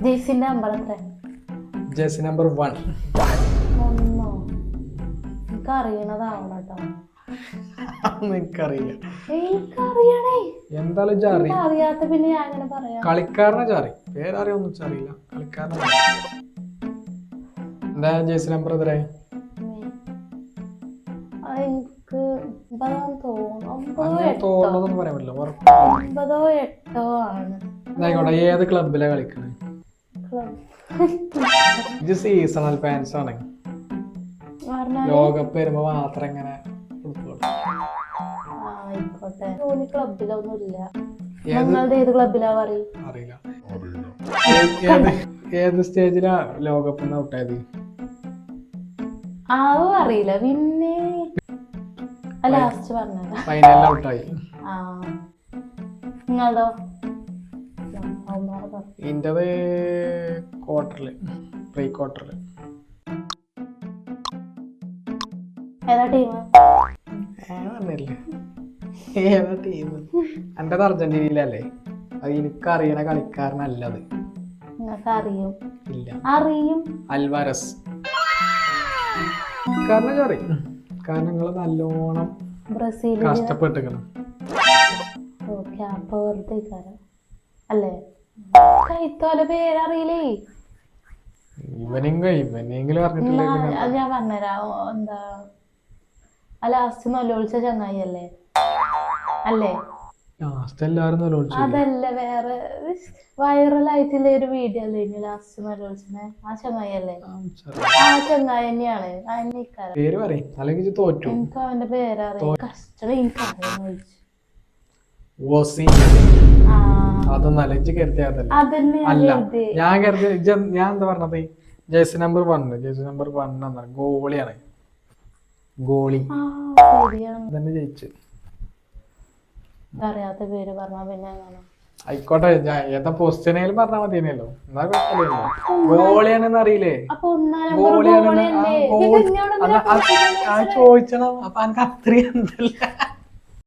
ജെയ്സിന്റെ number എത്ര? Jersey number 1. ഒന്നോ? എനിക്ക് അറിയണതാവണം കേട്ടോ. എനിക്കറിയില്ല. എനിക്കറിയണേ. എന്തായാലും ജാറി അറിയാത്ത പിന്നെ ഞാൻ അങ്ങനെ പറയാം. കളിക്കാരനെ ജാറി പേരറിയൊന്നും അറിയില്ല. കളിക്കാരനെ എന്താ ജേഴ്സി നമ്പർ എത്ര? എനിക്ക് 9 തോന്നുന്നു. അങ്ങനെ തോന്നുന്നതൊന്നും പറയാൻ പറ്റില്ല. 9 8 ആണ്. എന്നായിക്കോട്ടെ, ഏത് ക്ലബിലാണ് കളിക്കണേ? ഇത് സീസണൽ ഫാൻസ് ആണ്. ലോകകപ്പ് വരുമ്പോ മാത്രം ഇങ്ങനെ ആയിക്കോട്ടെ. ക്ലബിലൊന്നും ഇല്ല. നിങ്ങളുടെ ഏത് ക്ലബിലാ പറയും? അറിയില്ല. ഏത് സ്റ്റേജിലാ ലോകകപ്പ് ഔട്ടായത്? അതും അറിയില്ല. പിന്നെ ലാസ്റ്റ് പറഞ്ഞത് ഫൈനലിൽ ഔട്ടായി. നിങ്ങളതോ? ഇന്റത് ക്വാർട്ടറില്, പ്രീ ക്വാർട്ടറില്. ഏതാ ടീം? ഏതാ ടീം? എന്റേത് അർജന്റീനയിലല്ലേ. അത് എനിക്കറിയണ കളിക്കാരനല്ലത്. നിങ്ങൾക്ക് അറിയും? ഇല്ല. അറിയും. അൽവാരസ്. കാരണം അറിയും. കാരണം നിങ്ങള് നല്ലോണം ബ്രസീൽ കഷ്ടപ്പെട്ടിരിക്കണം. ഓക്കെ, അപ്പൊ വെറുതെ അല്ലേ? കൈത്തോല പേരറിയില്ലേ? ഇവനെങ്കിലും പറഞ്ഞിട്ടില്ല. അത് ഞാൻ പറഞ്ഞുതരാം. എന്താ ലാസ്റ്റ് നൊലോളിച്ച ചങ്ങായി അല്ലേ? അല്ലേ? അതല്ല, വേറെ വൈറലായിട്ടുള്ള ഒരു വീഡിയോ അല്ലേ ഇനി ലാസ്റ്റ് നൊലോളിച്ചനെ? ആ ചങ്ങായി അല്ലേ? ആ ചങ്ങായി തന്നെയാണ്. പേര് പറയും, അല്ലെങ്കിൽ തോറ്റു. എനിക്ക് അവന്റെ പേരറിയാം. കഷ്ടം എനിക്കറിയാന്ന് ചോദിച്ചു. അതൊന്നല്ല, ഇജ്ജ് കരുതിയതല്ല. അല്ല, ഞാൻ കരുതി. ഞാൻ എന്താ പറഞ്ഞത്? Jersey number 1. ജേഴ്സി നമ്പർ 1 ഗോളിയാണ്. ഗോളി തന്നെ ജയിച്ചു. അറിയാത്ത പേര് പറഞ്ഞാ പിന്നെ എങ്ങനെ? ആയിക്കോട്ടെ, ഏതാ പൊസിഷനേലും പറഞ്ഞാൽ മതിയല്ലോ. എന്നാ കുഴപ്പമില്ലല്ലോ. ഗോളിയാണെന്ന് അറിയില്ലേ? ഗോളിയാണെന്ന് ചോദിച്ചണം. അപ്പൊ എനിക്ക് അത്രയും എന്തല്ല